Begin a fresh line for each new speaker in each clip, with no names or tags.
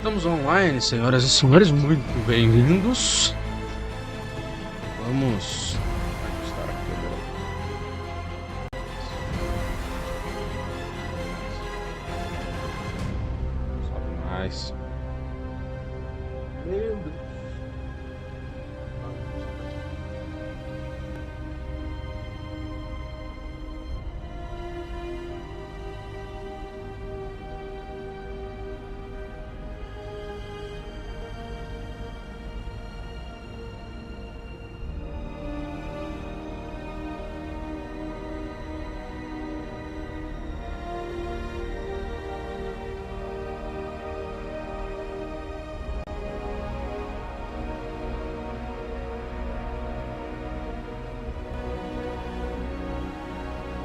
Estamos online, senhoras e senhores, muito bem-vindos. Vamos ajustar a câmera. Sobe mais. Meu Deus.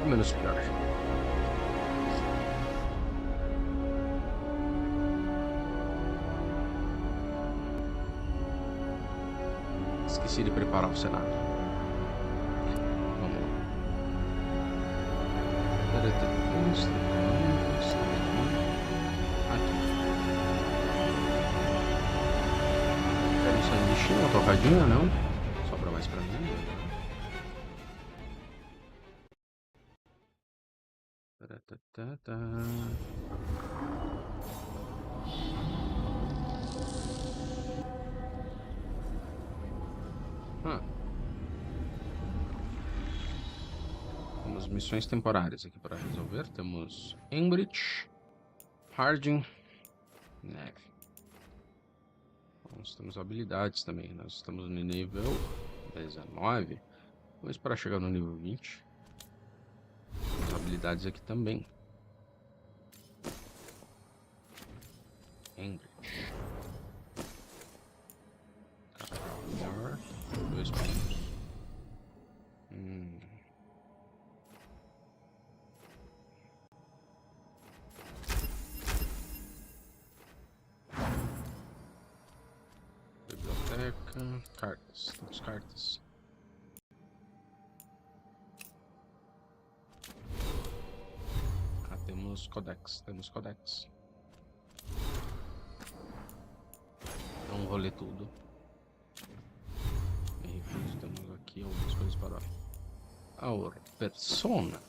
Menos pior. Esqueci de preparar o cenário. Vamos lá. Aqui. Quero um sanduichinho, uma tocadinha, não? Sobra mais pra mim. Temos missões temporárias aqui para resolver. Temos Hemmrich, Harding, Neve. Nós temos habilidades também. Nós estamos no nível 19. Vamos para chegar no nível 20. Temos habilidades aqui também. Hemmrich. Melhor. 2 pontos. Biblioteca. Cartas. Temos cartas. Temos codex. Então vou ler tudo. E temos aqui algumas coisas para a persona.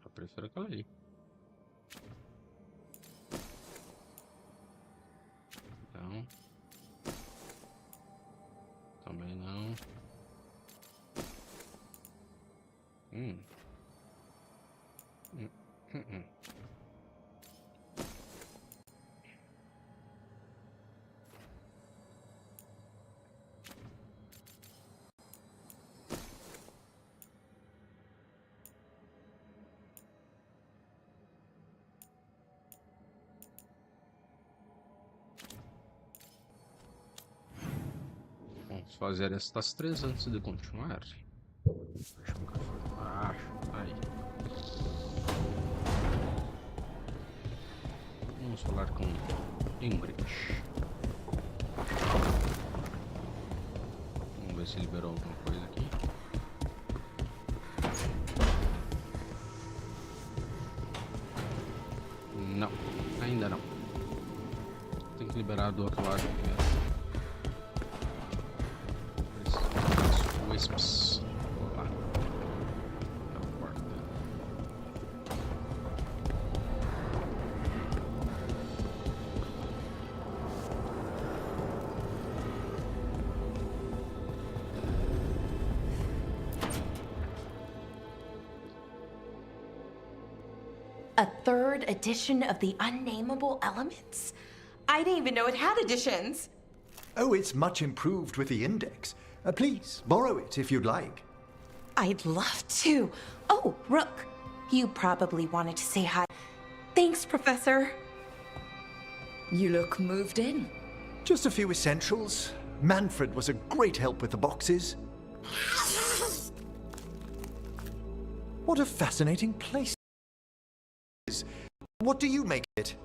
Eu prefiro aquela ali. Não. Também não. Vamos fazer estas 3 antes de continuar. Deixa um café embaixo. Aí. Vamos falar com Hemmrich. Vamos ver se liberou alguma coisa aqui. Não, ainda não. Tem que liberar do outro lado primeiro. Wisps. Vou lá. Na porta.
A third edition of the Unnameable Elements? I didn't even know it had editions.
Oh, it's much improved with the index. Please, borrow it if you'd like.
I'd love to. Oh, Rook, you probably wanted to say hi. Thanks, Professor.
You look moved in.
Just a few essentials. Manfred was a great help with the boxes. What a fascinating place. What do you make of it?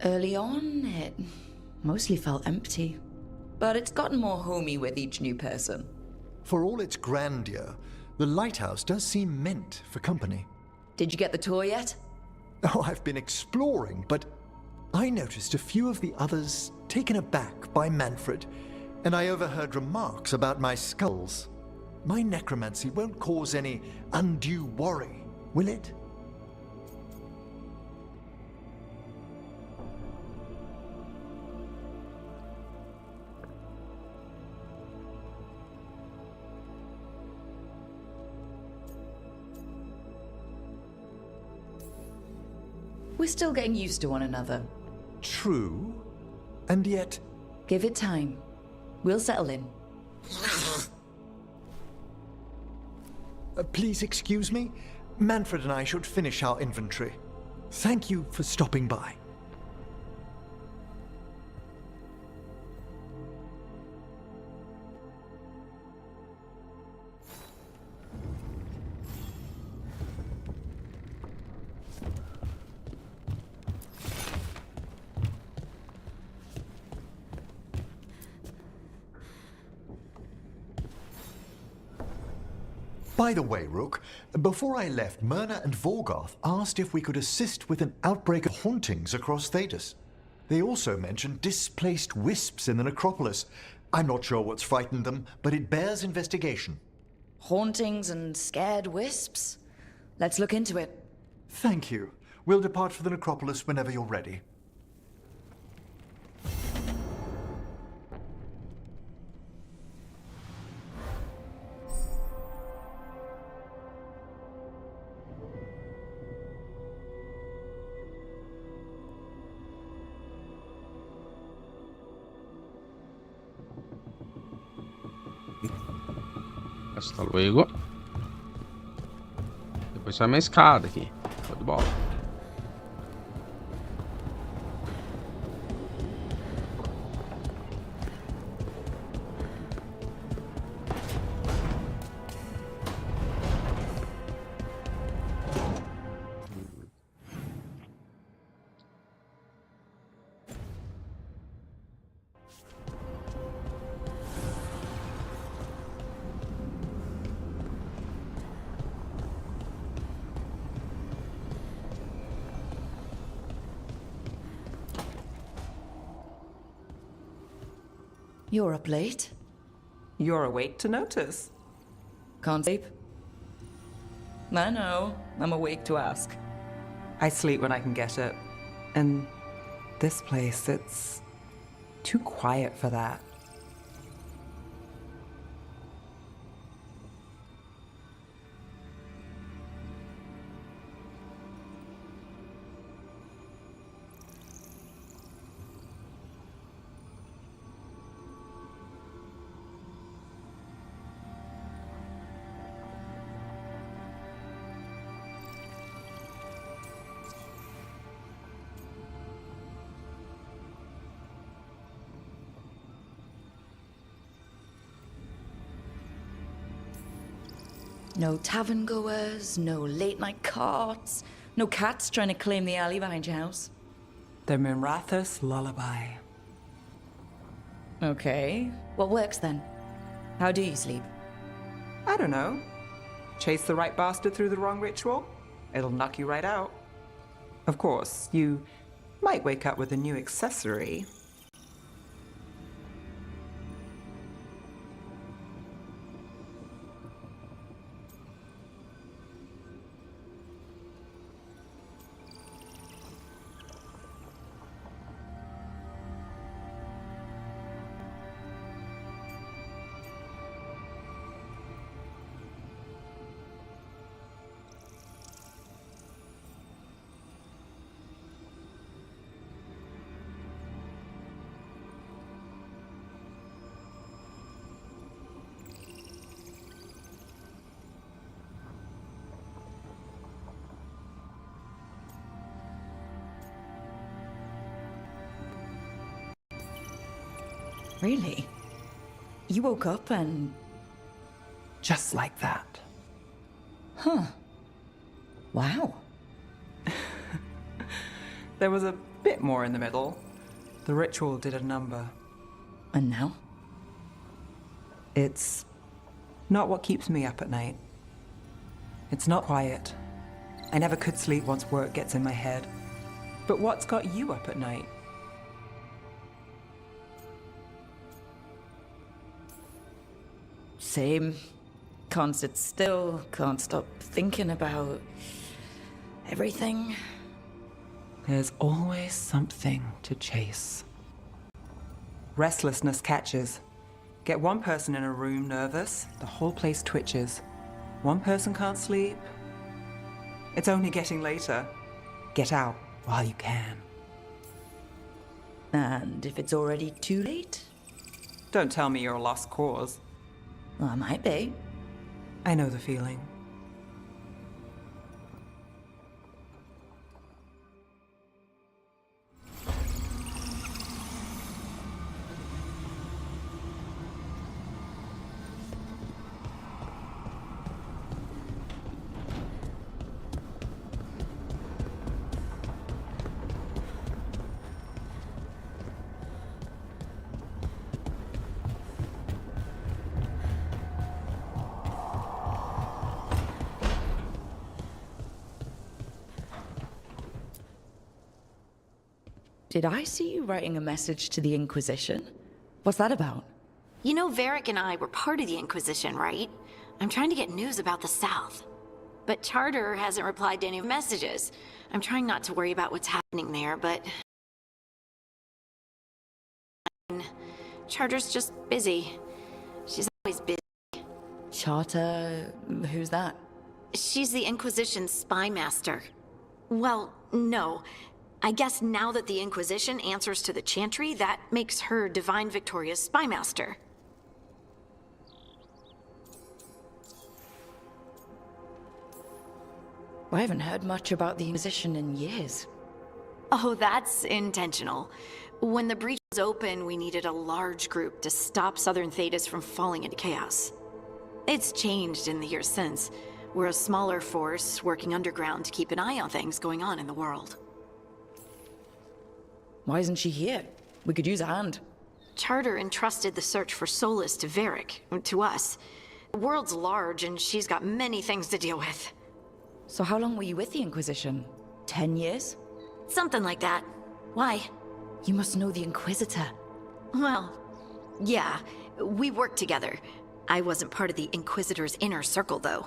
Early on, it mostly felt empty. But it's gotten more homey with each new person.
For all its grandeur, the lighthouse does seem meant for company.
Did you get the tour yet?
Oh, I've been exploring, but I noticed a few of the others taken aback by Manfred, and I overheard remarks about my skulls. My necromancy won't cause any undue worry, will it?
We're still getting used to one another.
True, and yet...
Give it time. We'll settle in.
Please excuse me. Manfred and I should finish our inventory. Thank you for stopping by. By the way, Rook, before I left, Myrna and Veilguard asked if we could assist with an outbreak of hauntings across Thedas. They also mentioned displaced wisps in the necropolis. I'm not sure what's frightened them, but it bears investigation.
Hauntings and scared wisps? Let's look into it.
Thank you. We'll depart for the necropolis whenever you're ready.
Hasta luego. Depois sai uma escada aqui. Show de bola.
You're up late.
You're awake to notice.
Can't sleep? I know. I'm awake to ask.
I sleep when I can get it. And this place, it's too quiet for that.
No tavern goers, no late night carts, no cats trying to claim the alley behind your house.
The Minrathous lullaby.
Okay. What works then? How do you sleep?
I don't know. Chase the right bastard through the wrong ritual? It'll knock you right out. Of course, you might wake up with a new accessory.
Really? You woke up and...
Just like that.
Huh. Wow.
There was a bit more in the middle. The ritual did a number.
And now?
It's not what keeps me up at night. It's not quiet. I never could sleep once work gets in my head. But what's got you up at night?
Same. Can't sit still, can't stop thinking about everything.
There's always something to chase. Restlessness catches. Get one person in a room nervous, the whole place twitches. One person can't sleep. It's only getting later. Get out while you can.
And if it's already too late?
Don't tell me you're a lost cause.
Well, I might be.
I know the feeling.
Did I see you writing a message to the Inquisition? What's that about?
You know, Varric and I were part of the Inquisition, right? I'm trying to get news about the South. But Charter hasn't replied to any of the messages. I'm trying not to worry about what's happening there, but... Charter's just busy. She's always busy.
Charter... who's that?
She's the Inquisition's spy master. Well, no. I guess now that the Inquisition answers to the Chantry, that makes her Divine Victoria's spy master.
I haven't heard much about the Inquisition in years.
Oh, that's intentional. When the breach was open, we needed a large group to stop Southern Thedas from falling into chaos. It's changed in the years since. We're a smaller force working underground to keep an eye on things going on in the world.
Why isn't she here? We could use a hand.
Charter entrusted the search for Solus to Varric, to us. The world's large and she's got many things to deal with.
So how long were you with the Inquisition? 10 years?
Something like that. Why?
You must know the Inquisitor.
Well, yeah, we worked together. I wasn't part of the Inquisitor's inner circle, though.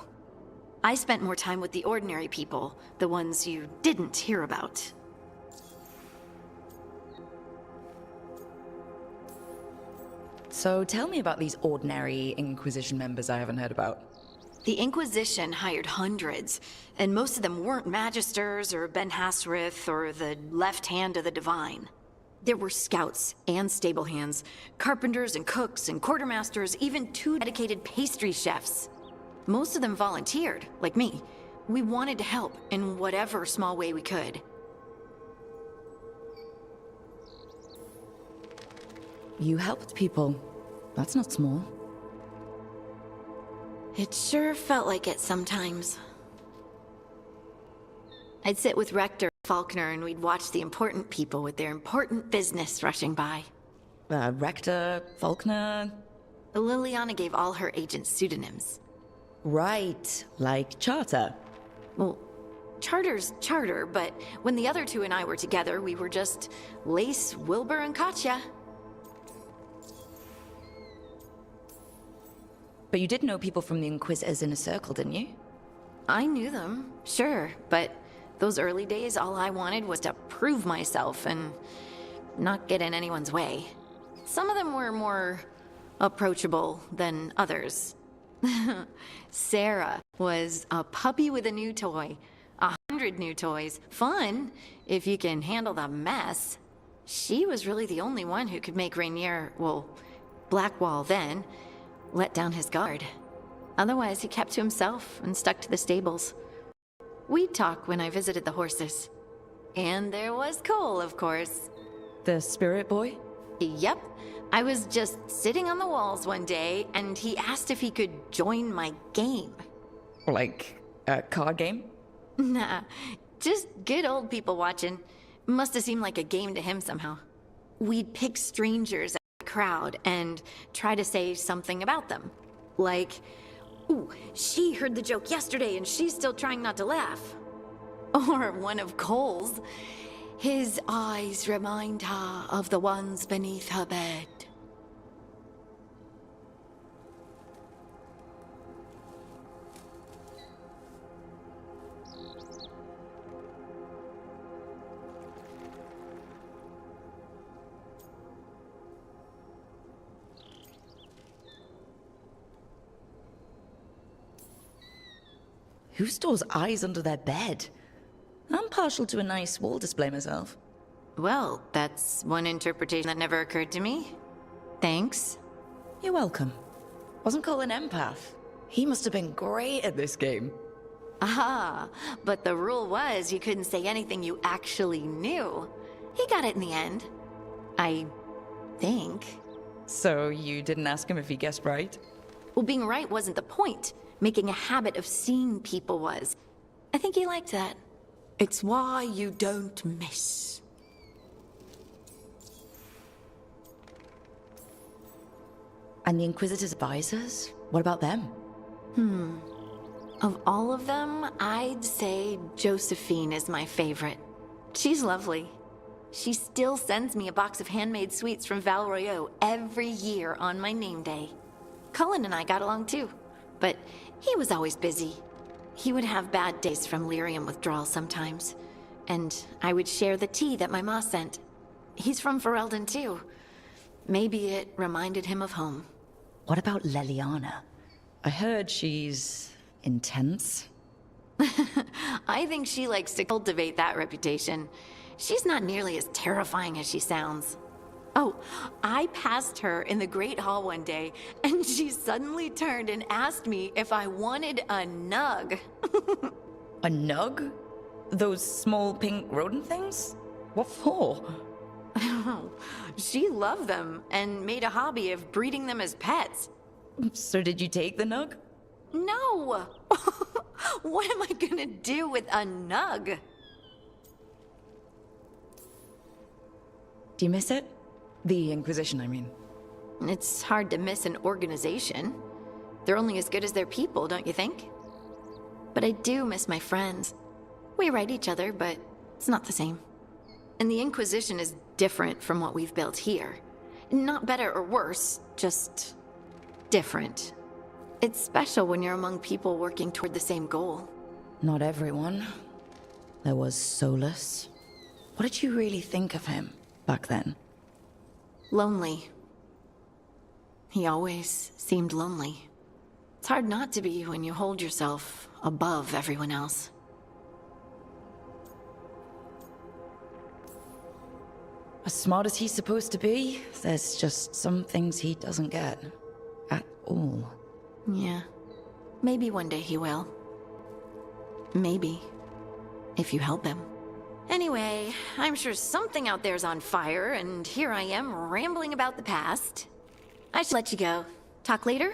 I spent more time with the ordinary people, the ones you didn't hear about.
So tell me about these ordinary Inquisition members I haven't heard about.
The Inquisition hired hundreds, and most of them weren't Magisters or Ben Hasrith or the left hand of the Divine. There were scouts and stable hands, carpenters and cooks and quartermasters, even 2 dedicated pastry chefs. Most of them volunteered, like me. We wanted to help in whatever small way we could.
You helped people. That's not small.
It sure felt like it sometimes. I'd sit with Rector Faulkner and we'd watch the important people with their important business rushing by.
Rector, Faulkner...
Liliana gave all her agents pseudonyms.
Right, like Charter.
Well, Charter's Charter, but when the other 2 and I were together, we were just Lace, Wilbur, and Katya.
But you did know people from the Inquisitor's inner circle, didn't you?
I knew them, sure, but those early days, all I wanted was to prove myself and not get in anyone's way. Some of them were more approachable than others. Sarah was a puppy with a new toy. 100 new toys. Fun, if you can handle the mess. She was really the only one who could make Rainier, well, Blackwall then, let down his guard. Otherwise, he kept to himself and stuck to the stables. We'd talk when I visited the horses. And there was Cole, of course.
The spirit boy?
Yep. I was just sitting on the walls one day, and he asked if he could join my game.
Like a card game?
Nah, just good old people watching. Must have seemed like a game to him somehow. We'd pick strangers out of the crowd and try to say something about them. Like, ooh, she heard the joke yesterday and she's still trying not to laugh. Or one of Cole's. His eyes remind her of the ones beneath her bed.
Who stores eyes under their bed? I'm partial to a nice wall display myself.
Well, that's one interpretation that never occurred to me. Thanks.
You're welcome. Wasn't Cole an empath? He must have been great at this game.
Ah, but the rule was you couldn't say anything you actually knew. He got it in the end. I think.
So you didn't ask him if he guessed right?
Well, being right wasn't the point. Making a habit of seeing people was. I think he liked that. It's why you don't miss.
And the Inquisitor's advisors? What about them?
Of all of them, I'd say Josephine is my favorite. She's lovely. She still sends me a box of handmade sweets from Val Royeaux every year on my name day. Cullen and I got along too, but he was always busy. He would have bad days from lyrium withdrawal sometimes, and I would share the tea that my ma sent. He's from Ferelden too. Maybe it reminded him of home.
What about Leliana? I heard she's intense.
I think she likes to cultivate that reputation. She's not nearly as terrifying as she sounds. Oh, I passed her in the Great Hall one day, and she suddenly turned and asked me if I wanted a nug.
A nug? Those small pink rodent things? What for?
She loved them and made a hobby of breeding them as pets.
So did you take the nug?
No! What am I gonna do with a nug?
Do you miss it? The Inquisition, I mean.
It's hard to miss an organization. They're only as good as their people, don't you think? But I do miss my friends. We write each other, but it's not the same. And the Inquisition is different from what we've built here. Not better or worse, just different. It's special when you're among people working toward the same goal.
Not everyone. There was Solus. What did you really think of him back then?
Lonely. He always seemed lonely. It's hard not to be when you hold yourself above everyone else.
As smart as he's supposed to be, there's just some things he doesn't get. At all.
Yeah. Maybe one day he will. Maybe. If you help him. Anyway, I'm sure something out there's on fire, and here I am rambling about the past. I should let you go. Talk later?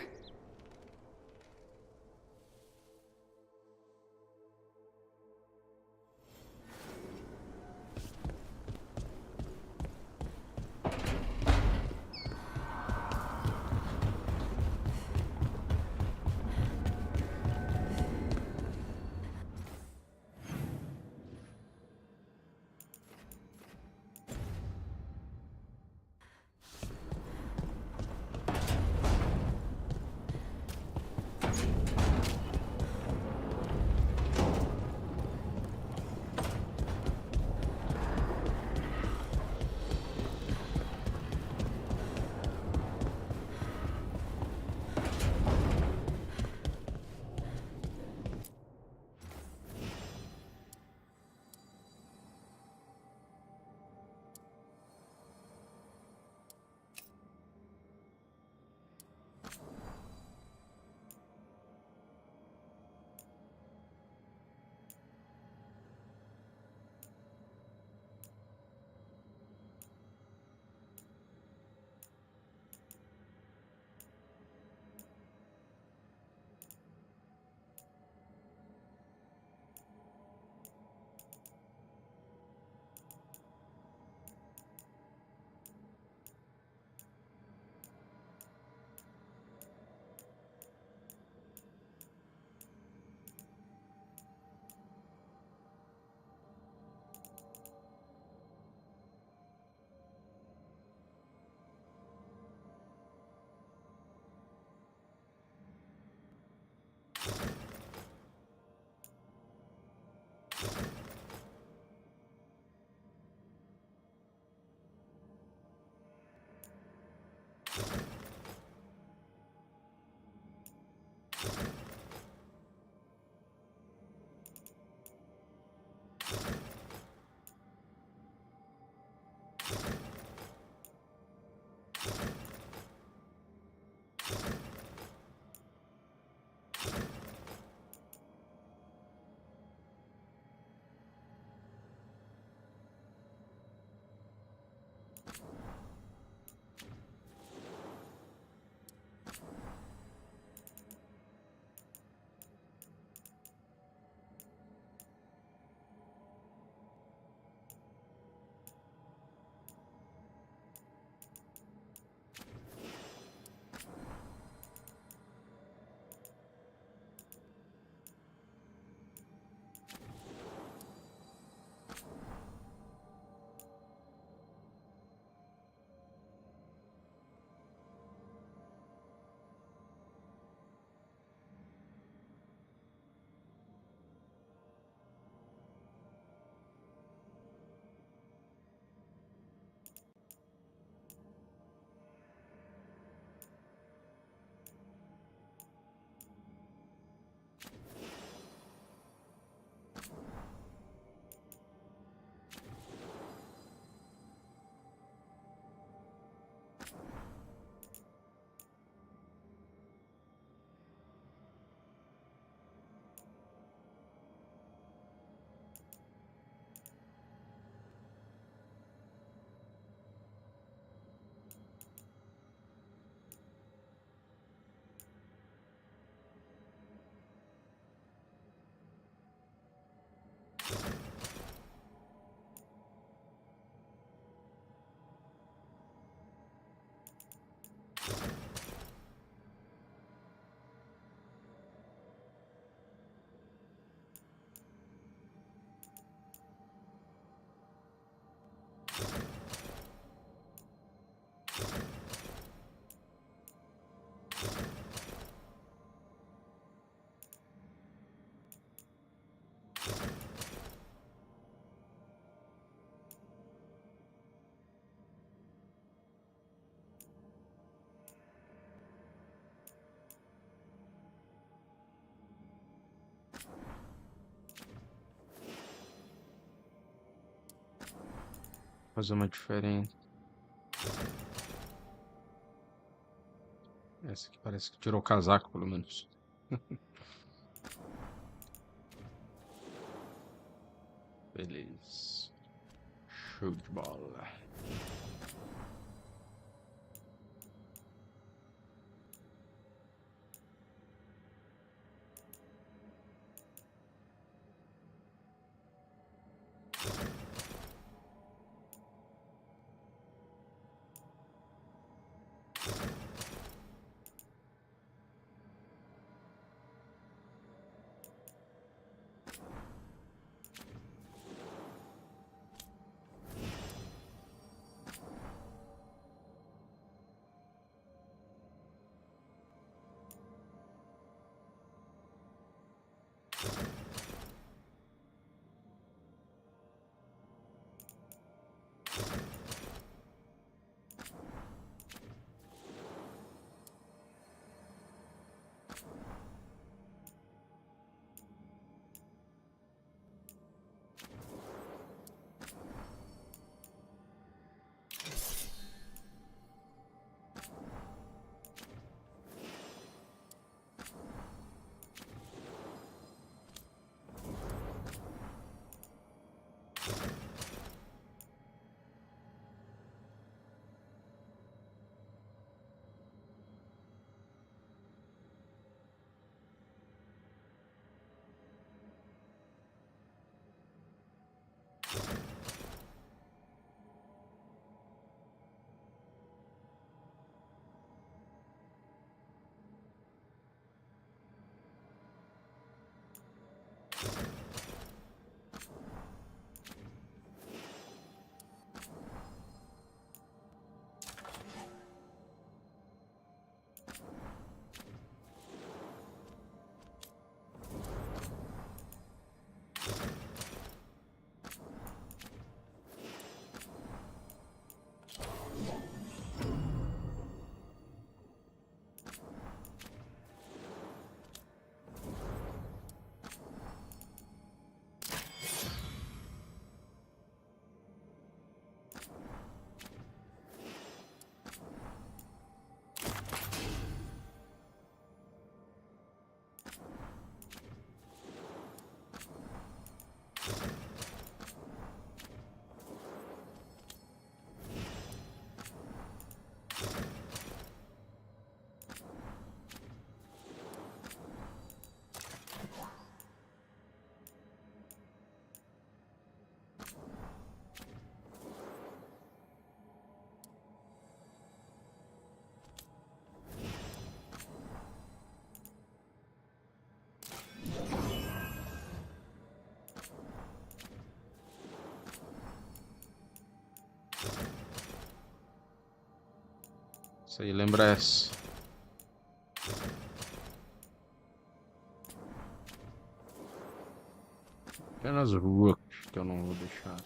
fazer uma diferença. Essa aqui parece que tirou o casaco, pelo menos. Beleza. Show de bola. Isso aí lembra essa. Apenas Rook que eu não vou deixar.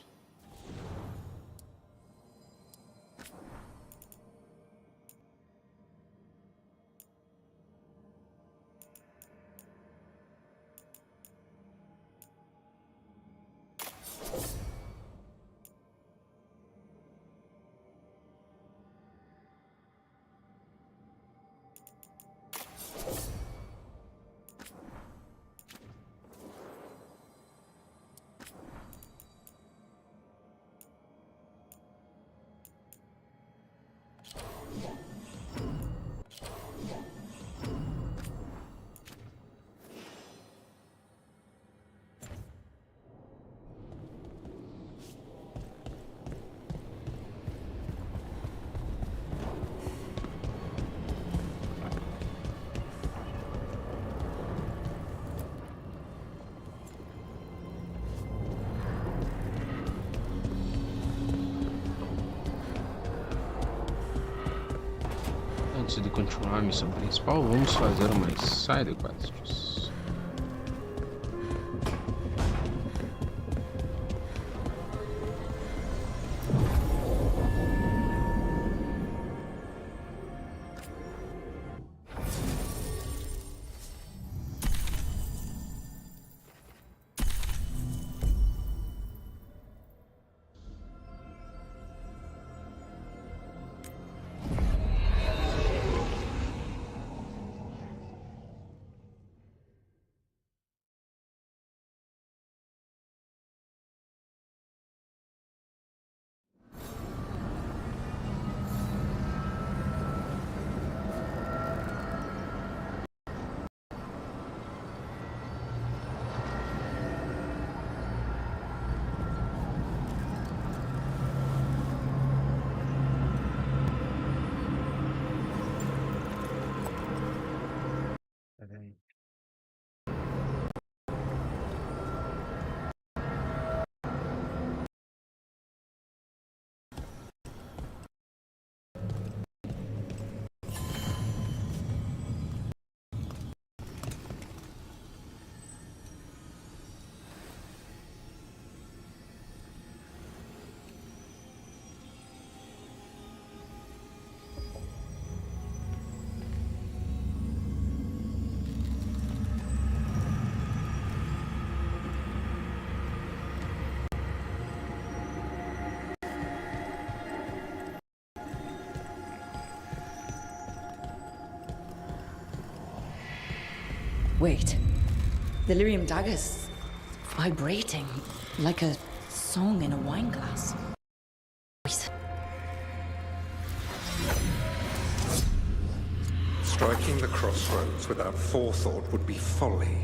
Antes de continuar a missão principal, vamos fazer umas side quests.
Wait. The lyrium dagger's vibrating like a song in a wine glass.
Striking the crossroads without forethought would be folly.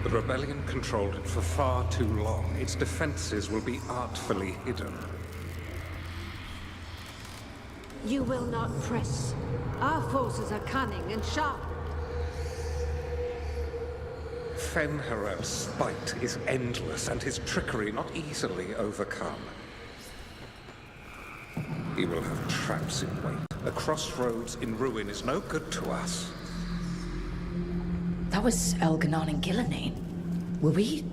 The rebellion controlled it for far too long. Its defenses will be artfully hidden.
You will not press. Our forces are cunning and sharp.
Fen'Harel's spite is endless, and his trickery not easily overcome. He will have traps in wait. A crossroads in ruin is no good to us.
That was Elganon and Gillenane. Were we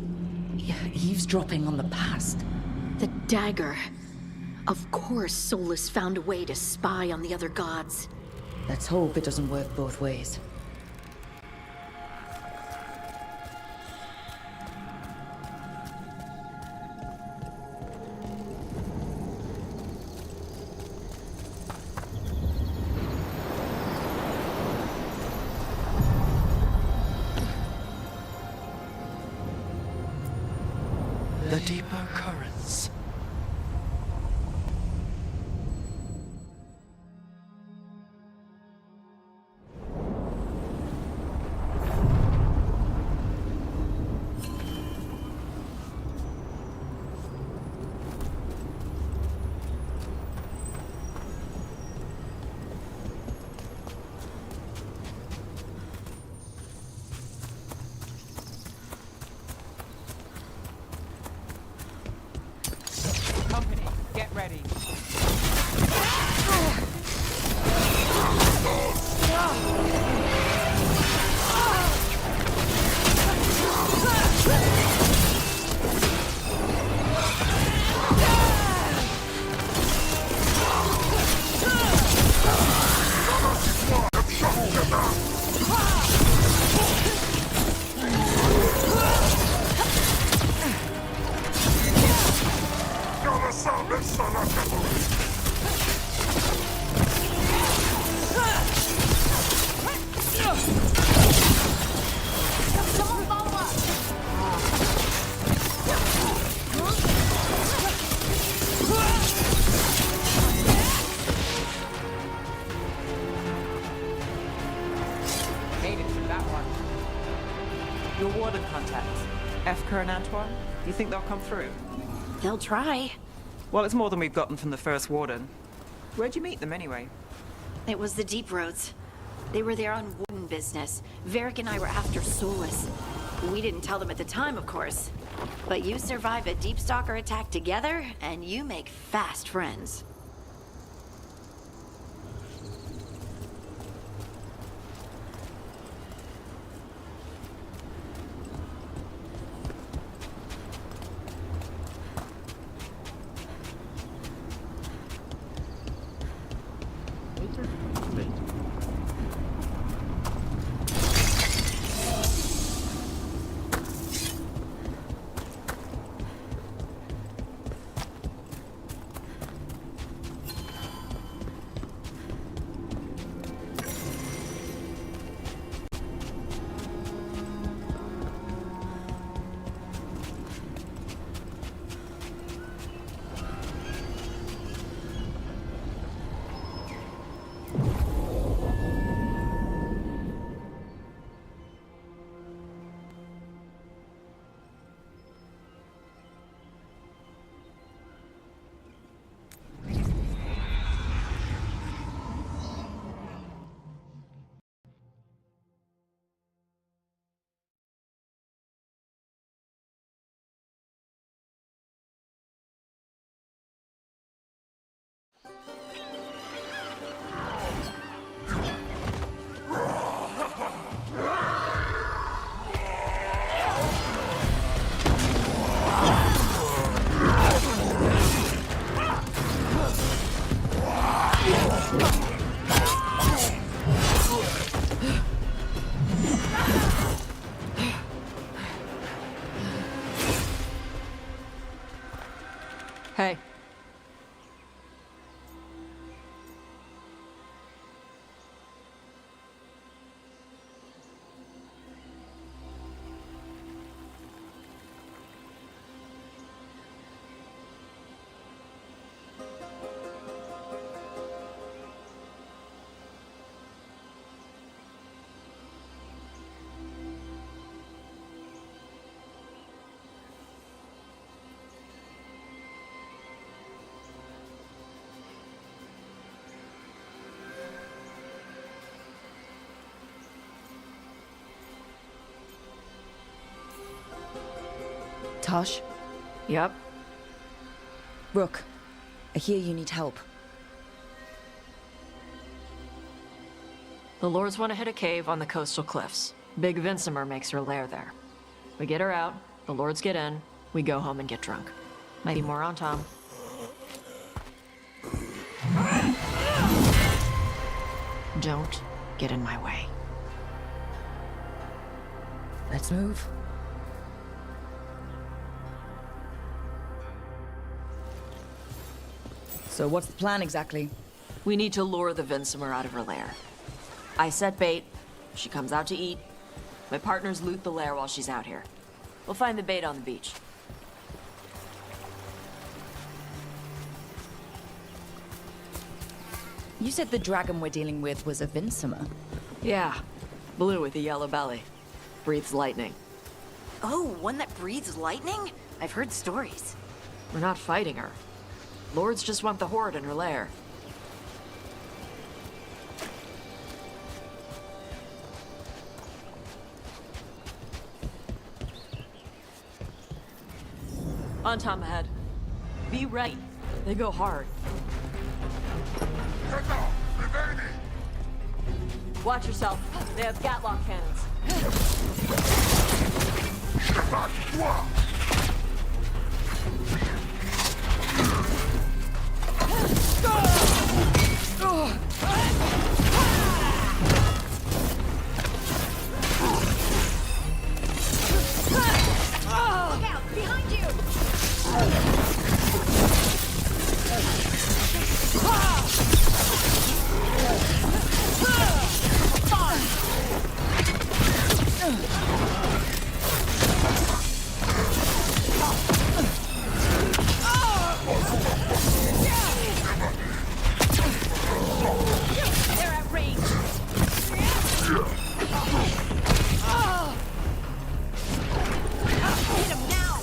eavesdropping on the past?
The dagger. Of course, Solus found a way to spy on the other gods.
Let's hope it doesn't work both ways.
The deeper currents.
Company, get ready. Made it through that one. Your warden contacts, Efka and Antoine. Do you think they'll come through?
They'll try.
Well, it's more than we've gotten from the first warden. Where'd you meet them anyway?
It was the Deep Roads. They were there on warden business. Varric and I were after Solus. We didn't tell them at the time, of course. But you survive a Deep Stalker attack together, and you make fast friends.
Taash?
Yep.
Rook, I hear you need help.
The Lords want to hit a cave on the coastal cliffs. Big Vincimer makes her lair there. We get her out, the Lords get in, we go home and get drunk. Might be more on Tom. Don't get in my way.
Let's move. So what's the plan exactly?
We need to lure the Vincimer out of her lair. I set bait, she comes out to eat. My partners loot the lair while she's out here. We'll find the bait on the beach.
You said the dragon we're dealing with was a Vincimer.
Yeah, blue with a yellow belly. Breathes lightning.
Oh, one that breathes lightning? I've heard stories.
We're not fighting her. Lords just want the horde in her lair. On Tom ahead. Be ready. They go hard. Watch yourself. They have Gatlock cannons.
Look out! Behind you! They're at range. Hit him now!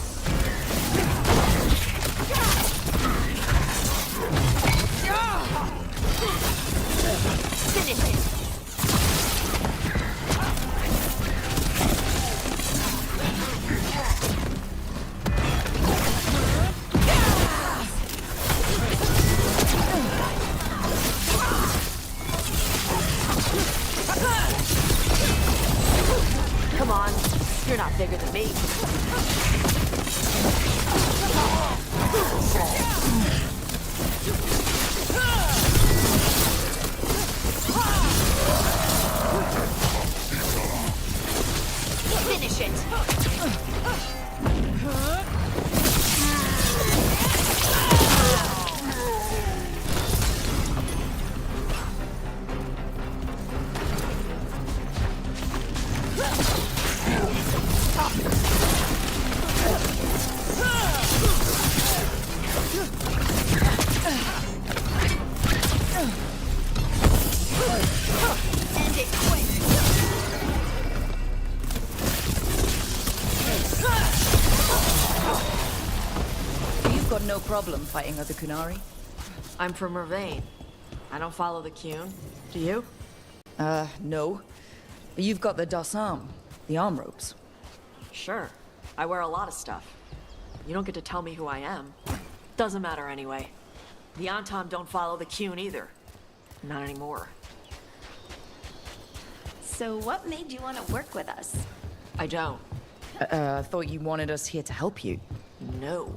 Finish it!
Come on. You're not bigger than me.
Finish it! End it quick!
You've got no problem fighting other Kunari?
I'm from Mervain. I don't follow the Qun. Do you?
No. But you've got the Darsam, the arm ropes.
Sure. I wear a lot of stuff. You don't get to tell me who I am. Doesn't matter anyway. The Antom don't follow the Qun either. Not anymore.
So what made you want to work with us?
I don't.
I thought you wanted us here to help you.
No.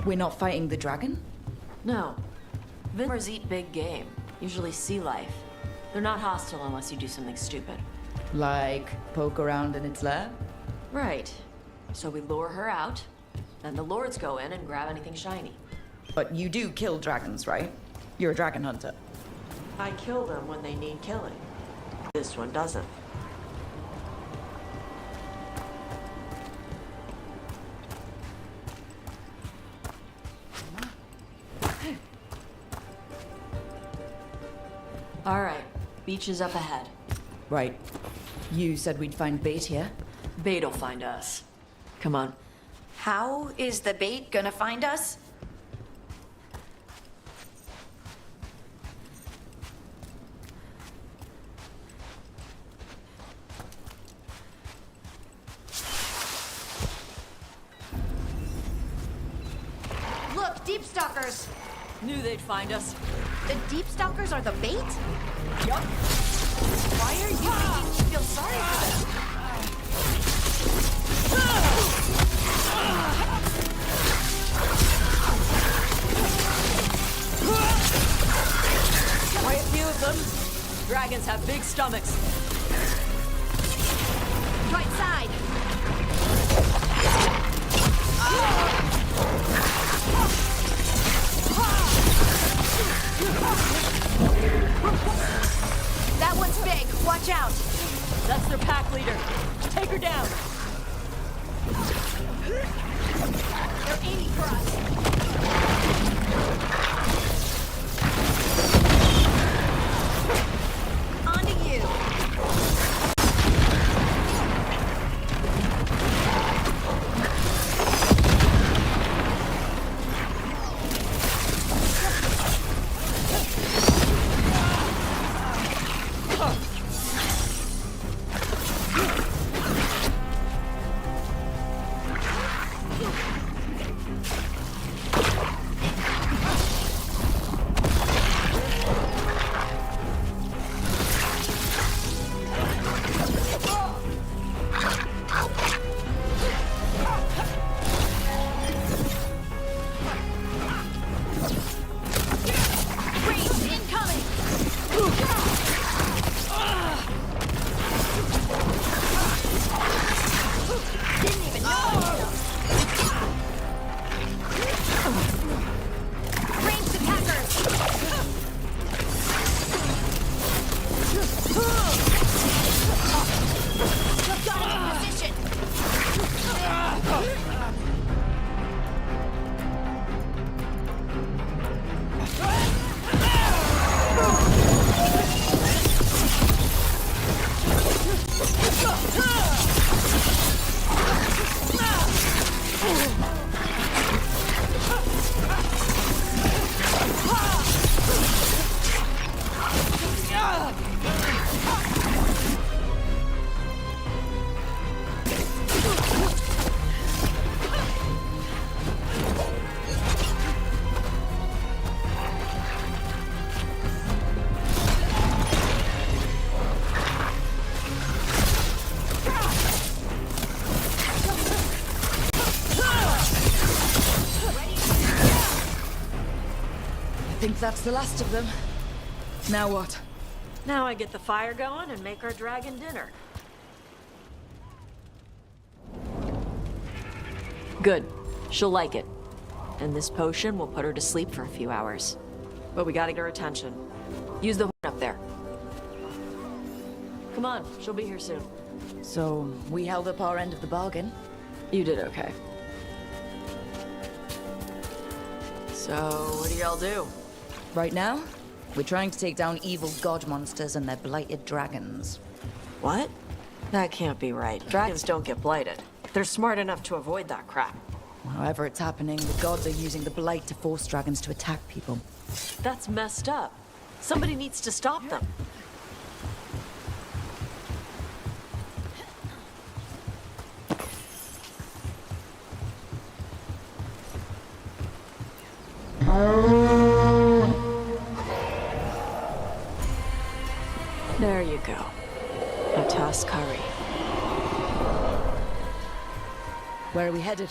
We're not fighting the dragon?
No. Vimers eat big game, usually sea life. They're not hostile unless you do something stupid.
Like, poke around in its lair?
Right. So we lure her out, then the Lords go in and grab anything shiny.
But you do kill dragons, right? You're a dragon hunter.
I kill them when they need killing. This one doesn't. All right, beach is up ahead.
Right. You said we'd find bait here.
Bait'll find us. Come on.
How is the bait gonna find us?
Look, deep stalkers!
Knew they'd find us.
The deep stalkers are the bait?
Yup.
Why are you making me feel sorry for them?
Quite a few of them. Dragons have big stomachs.
Right side! That one's big. Watch out.
That's their pack leader. Take her down.
They're aiming for us. On to you.
I think that's the last of them. Now what?
Now I get the fire going and make our dragon dinner. Good. She'll like it. And this potion will put her to sleep for a few hours. But we gotta get her attention. Use the horn up there. Come on, she'll be here soon.
So, we held up our end of the bargain.
You did okay. So, what do y'all do?
Right now, we're trying to take down evil god monsters and their blighted dragons.
What? That can't be right. Dragons don't get blighted. They're smart enough to avoid that crap.
However it's happening, the gods are using the blight to force dragons to attack people.
That's messed up. Somebody needs to stop them. There you go. A toss curry.
Where are we headed?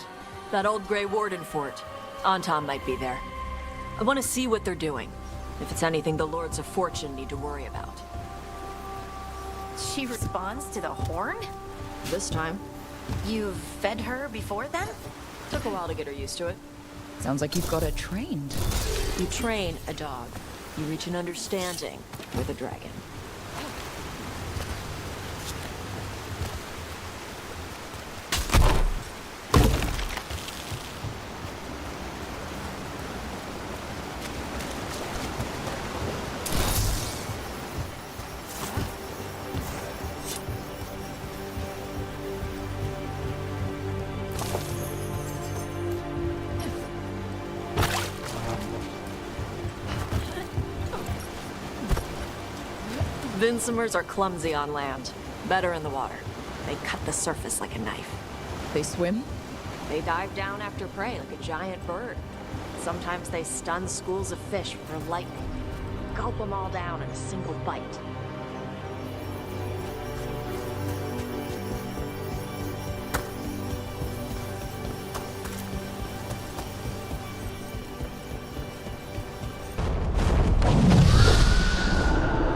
That old Grey Warden fort. Anton might be there. I want to see what they're doing. If it's anything the Lords of Fortune need to worry about.
She responds to the horn?
This time.
You've fed her before then?
Took a while to get her used to it.
Sounds like you've got her trained.
You train a dog. You reach an understanding with a dragon. Vincimers are clumsy on land, better in the water. They cut the surface like a knife.
They swim?
They dive down after prey like a giant bird. Sometimes they stun schools of fish with their lightning. Gulp them all down in a single bite.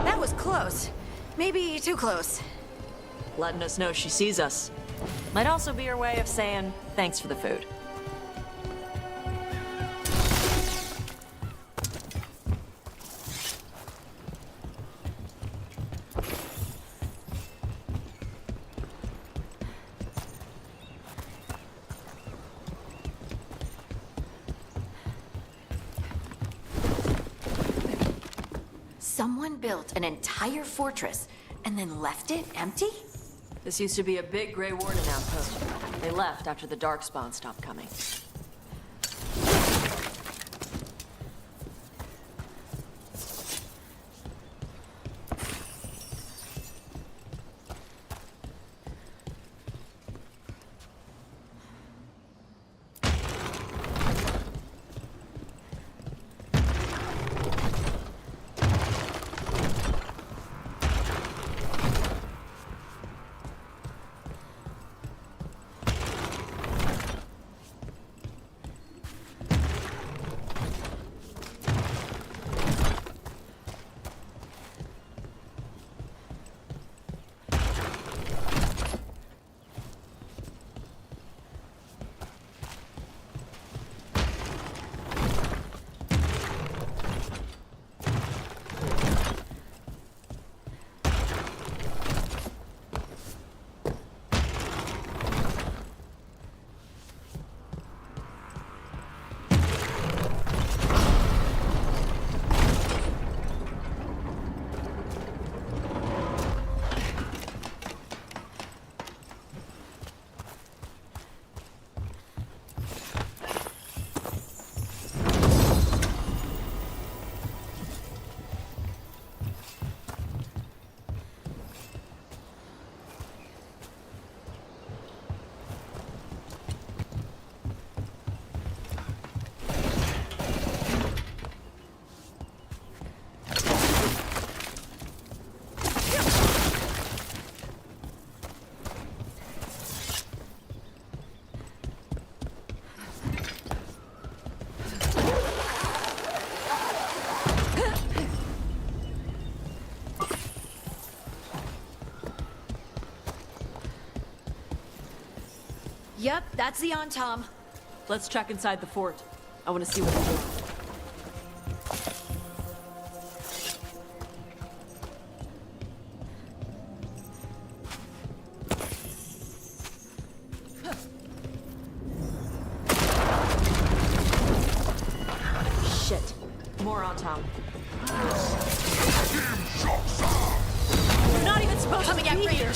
That was close. Maybe too close.
Letting us know she sees us. Might also be her way of saying thanks for the food.
Someone built an entire fortress and then left it empty?
This used to be a big Grey Warden outpost. They left after the Darkspawn stopped coming.
Yep, that's the Tom.
Let's check inside the fort. I want to see what they're doing. Shit. More on Tom. You're not even supposed to be here.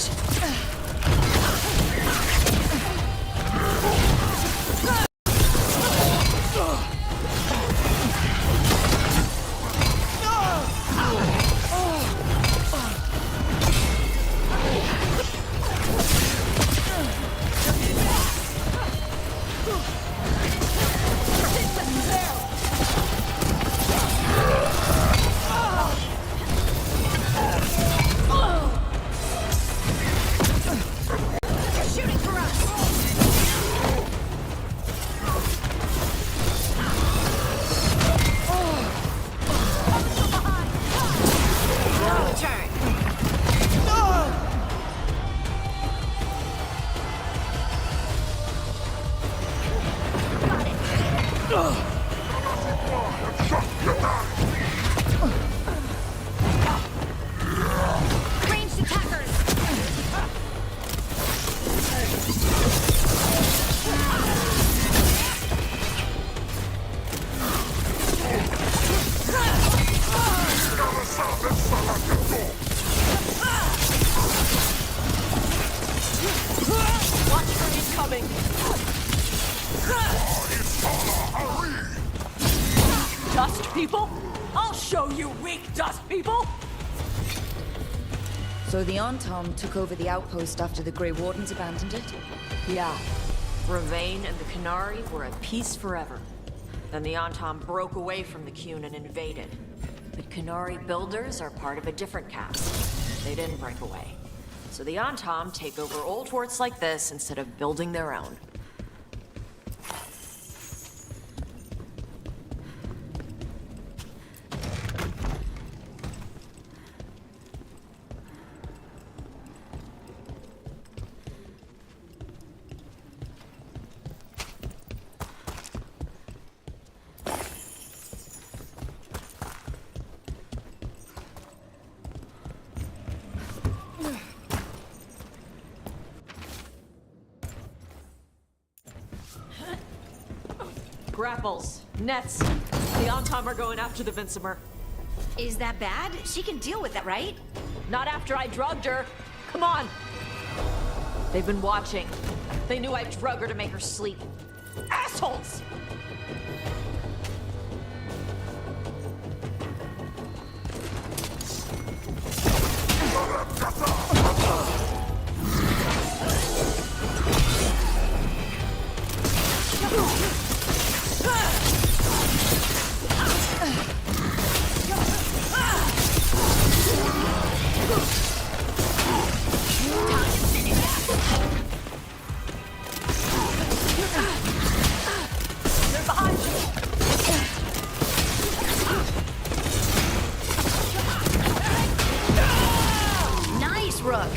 Dust people? I'll show you weak dust people!
So the Antom took over the outpost after the Grey Wardens abandoned it?
Yeah. Ravain and the Canary were at peace forever. Then the Antom broke away from the Qun and invaded. But Canary builders are part of a different caste. They didn't break away. So the Antom take over old forts like this instead of building their own. Grapples, nets. The Antom are going after the Vincimer.
Is that bad? She can deal with that, right?
Not after I drugged her. Come on. They've been watching. They knew I drug her to make her sleep. Assholes!
Nice, Rook.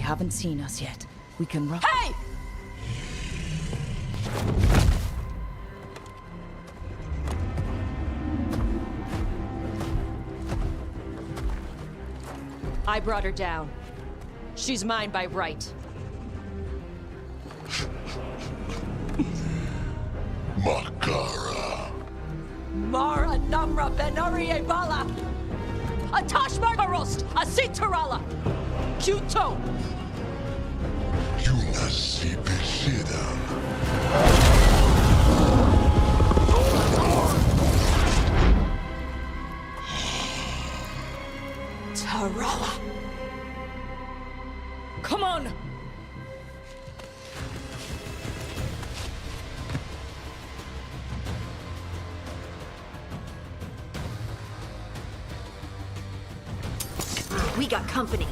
haven't seen us yet. We can run.
Hey! I brought her down. She's mine by right.
Makara.
Mara Namra Benarie Bala! A Taash Margarost! A Sitarala! Kyuto!
Yunasi Bishidam.
Tarala!
Come on!
We got company.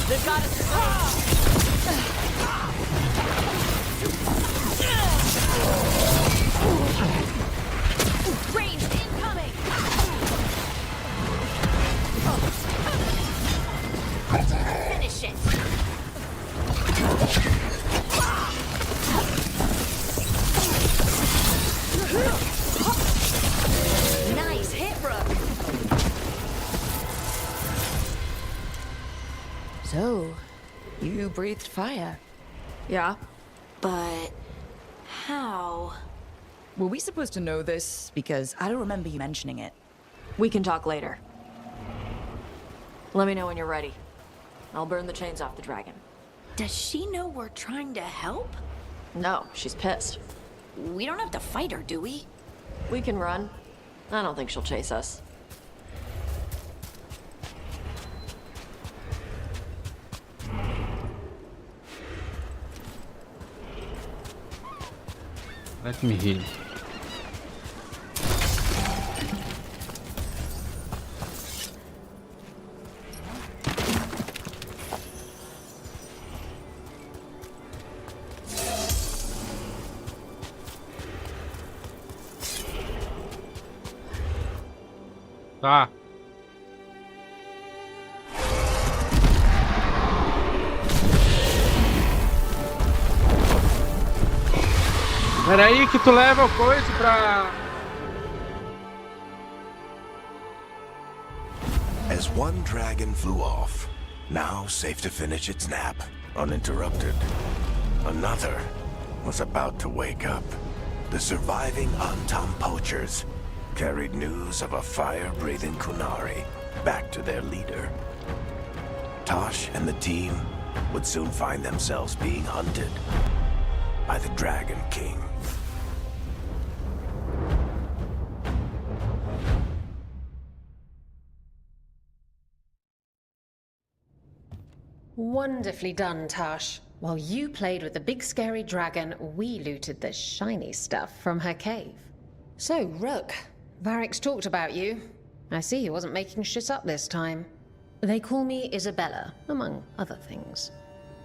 They've got us. Range incoming. Finish it.
Nice hit, Rook.
breathed fire.
Yeah?
But how?
Were we supposed to know this? Because I don't remember you mentioning it.
We can talk later. Let me know when you're ready. I'll burn the chains off the dragon.
Does she know we're trying to help?
No, she's pissed.
We don't have to fight her, do we?
We can run. I don't think she'll chase us.
Let me heal. Tá. Peraí que tu leva o coisa pra...
As one dragon flew off, now safe to finish its nap, uninterrupted, another was about to wake up. The surviving Antam poachers carried news of a fire-breathing Kunari back to their leader. Taash and the team would soon find themselves being hunted by the Dragon King.
Wonderfully done, Taash. While you played with the big scary dragon, we looted the shiny stuff from her cave. So, Rook, Varric's talked about you. I see he wasn't making shit up this time. They call me Isabella, among other things.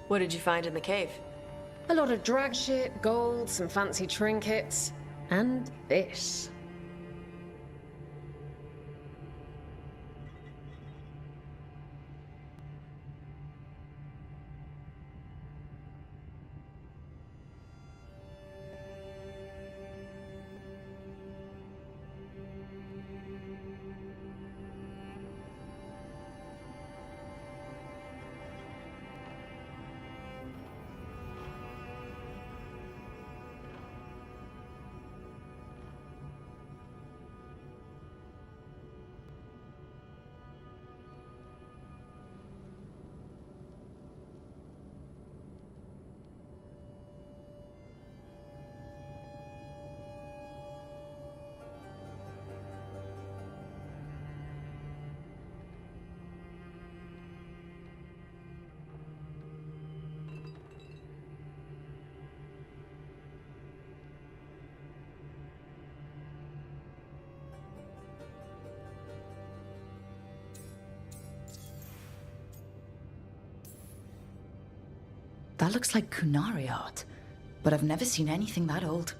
What did you find in the cave?
A lot of drag shit, gold, some fancy trinkets, and this.
That looks like Kunari art, but I've never seen anything that old.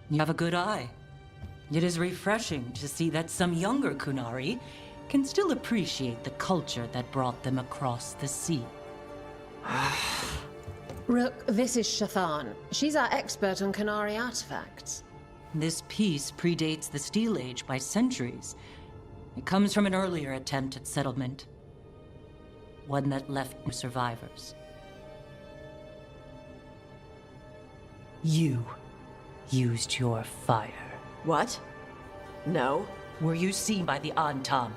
You have a good eye. It is refreshing to see that some younger Kunari can still appreciate the culture that brought them across the sea.
Rook, this is Shathan. She's our expert on Kunari artifacts.
This piece predates the Steel Age by centuries. It comes from an earlier attempt at settlement. One that left no survivors. You used your fire.
What? No.
Were you seen by the Antam?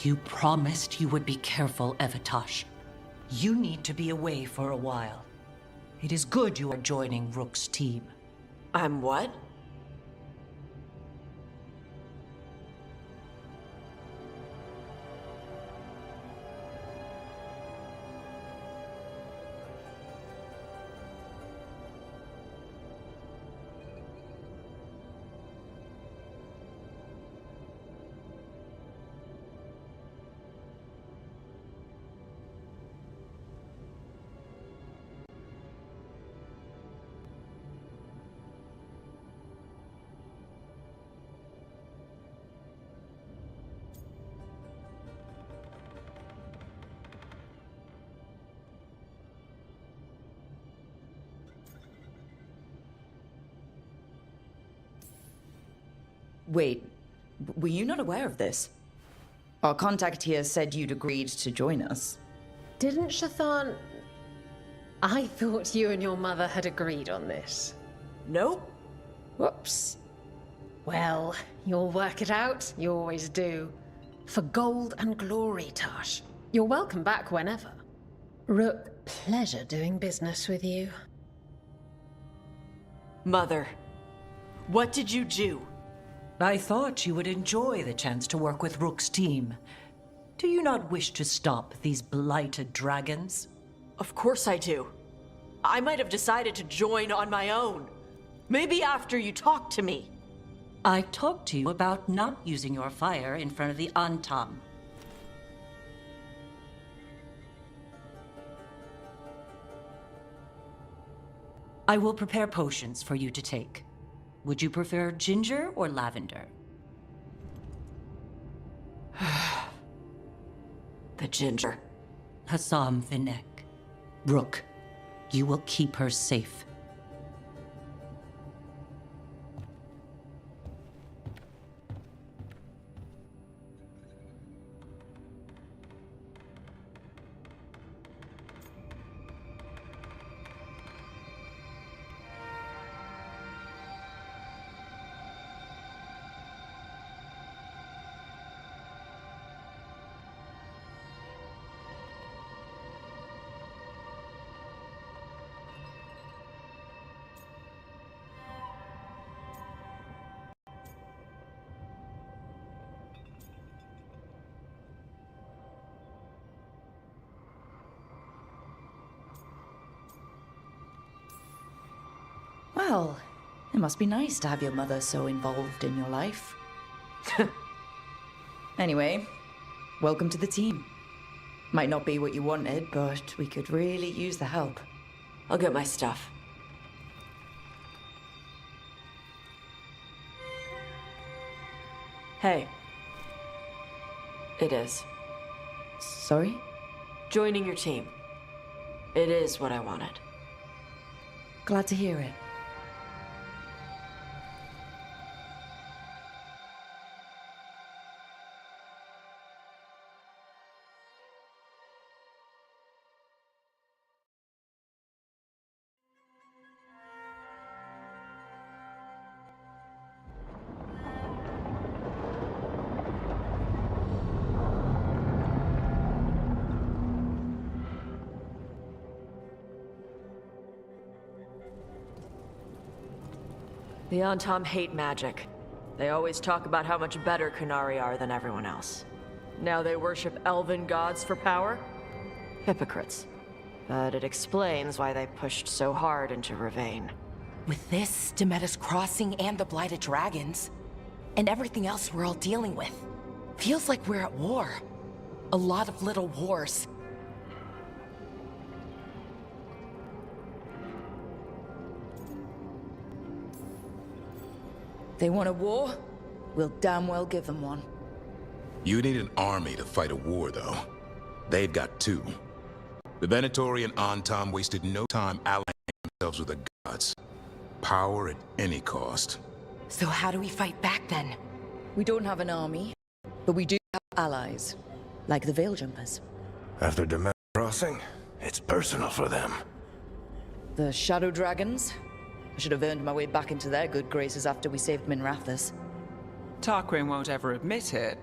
You promised you would be careful, Evatash. You need to be away for a while. It is good you are joining Rook's team.
I'm what?
Wait, were you not aware of this? Our contact here said you'd agreed to join us.
Didn't Shathan... I thought you and your mother had agreed on this.
Nope.
Whoops. Well, you'll work it out. You always do. For gold and glory, Taash. You're welcome back whenever. Rook, pleasure doing business with you.
Mother, what did you do?
I thought you would enjoy the chance to work with Rook's team. Do you not wish to stop these blighted dragons?
Of course I do. I might have decided to join on my own. Maybe after you talked to me.
I talked to you about not using your fire in front of the Antam. I will prepare potions for you to take. Would you prefer ginger or lavender?
The ginger.
Hassam Vinek. Rook, you will keep her safe.
Well, it must be nice to have your mother so involved in your life. Anyway, welcome to the team. Might not be what you wanted, but we could really use the help.
I'll get my stuff. Hey. It is.
Sorry?
Joining your team. It is what I wanted.
Glad to hear it.
The Antam hate magic. They always talk about how much better Qunari are than everyone else. Now they worship elven gods for power? Hypocrites. But it explains why they pushed so hard into Ravane.
With this, Demeter's Crossing and the Blighted Dragons, and everything else we're all dealing with, feels like we're at war. A lot of little wars.
They want a war? We'll damn well give them one.
You need an army to fight a war, though. They've got two. The Venatori and Antam wasted no time allying themselves with the gods. Power at any cost.
So how do we fight back then?
We don't have an army, but we do have allies, like the Veil Jumpers.
After Demeter Crossing, it's personal for them.
The Shadow Dragons? I should have earned my way back into their good graces after we saved Minrathous.
Tarquin won't ever admit it,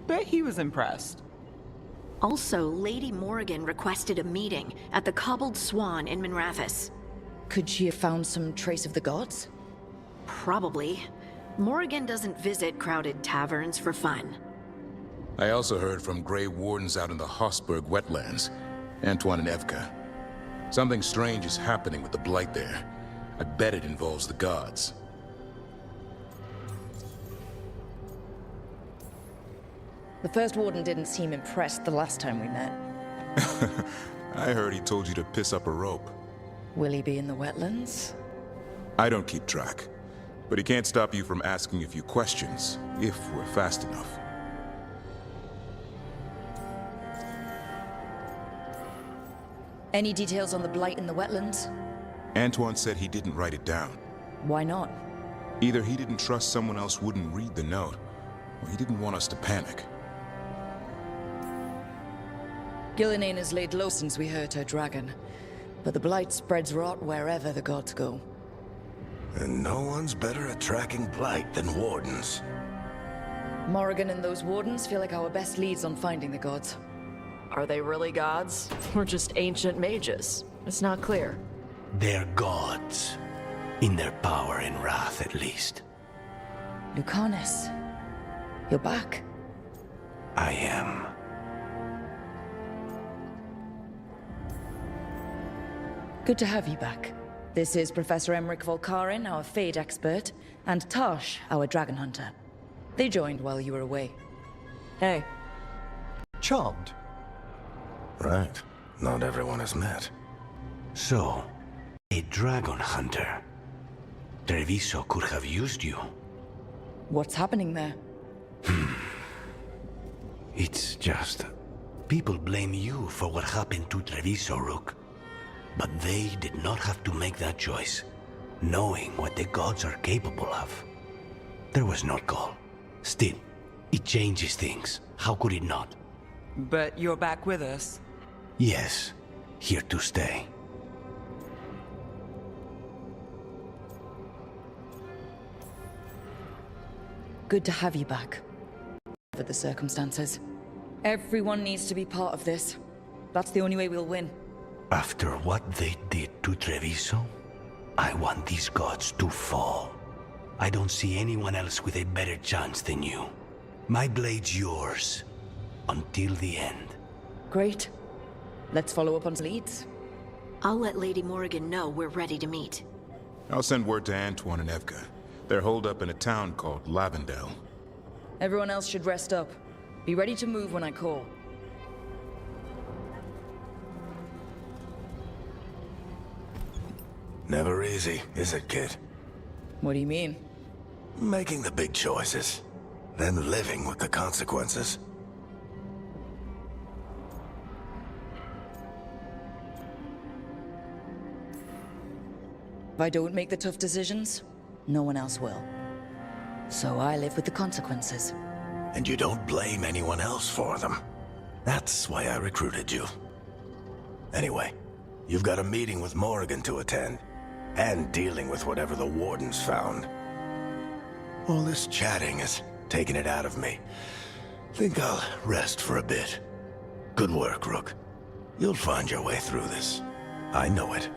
but he was impressed.
Also, Lady Morrigan requested a meeting at the Cobbled Swan in Minrathous.
Could she have found some trace of the gods?
Probably. Morrigan doesn't visit crowded taverns for fun.
I also heard from Grey Wardens out in the Hossberg wetlands, Antoine and Evka. Something strange is happening with the Blight there. I bet it involves the gods.
The first warden didn't seem impressed the last time we met.
I heard he told you to piss up a rope.
Will he be in the wetlands?
I don't keep track, but he can't stop you from asking a few questions, if we're fast enough.
Any details on the blight in the wetlands?
Antoine said he didn't write it down.
Why not?
Either he didn't trust someone else wouldn't read the note, or he didn't want us to panic.
Gillinan has laid low since we hurt her dragon, but the blight spreads rot wherever the gods go.
And no one's better at tracking blight than wardens.
Morrigan and those wardens feel like our best leads on finding the gods.
Are they really gods? Or just ancient mages? It's not clear.
They're gods. In their power and wrath, at least.
Lucanus, you're back.
I am.
Good to have you back. This is Professor Hemmrich Volkarin, our Fade expert, and Taash, our dragon hunter. They joined while you were away. Hey.
Charmed.
Right. Not everyone has met. So, a dragon hunter. Treviso could have used you.
What's happening there?
It's just... people blame you for what happened to Treviso, Rook. But they did not have to make that choice, knowing what the gods are capable of. There was no call. Still, it changes things. How could it not?
But you're back with us.
Yes, here to stay.
Good to have you back. For the circumstances. Everyone needs to be part of this. That's the only way we'll win.
After what they did to Treviso, I want these gods to fall. I don't see anyone else with a better chance than you. My blade's yours. Until the end.
Great. Let's follow up on leads.
I'll let Lady Morrigan know we're ready to meet.
I'll send word to Antoine and Evka. They're holed up in a town called Lavendel.
Everyone else should rest up. Be ready to move when I call.
Never easy, is it, kid?
What do you mean?
Making the big choices, then living with the consequences.
If I don't make the tough decisions, no one else will. So I live with the consequences.
And you don't blame anyone else for them. That's why I recruited you. Anyway, you've got a meeting with Morrigan to attend, and dealing with whatever the wardens found. All this chatting is taking it out of me. Think I'll rest for a bit. Good work, Rook. You'll find your way through this. I know it.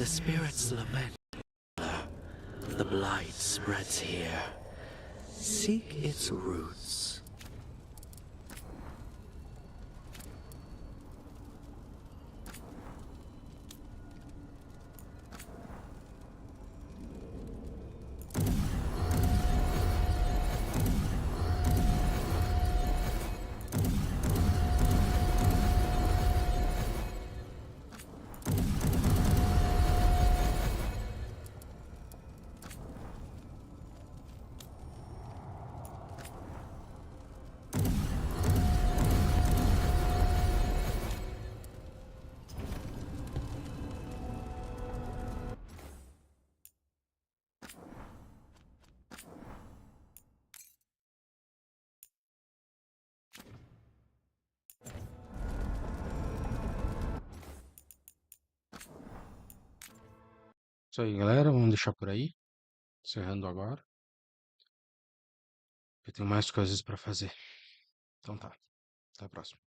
The spirits lament. The blight spreads here. Seek its roots.
Isso aí, galera. Vamos deixar por aí. Encerrando agora. Eu tenho mais coisas pra fazer. Então tá. Até a próxima.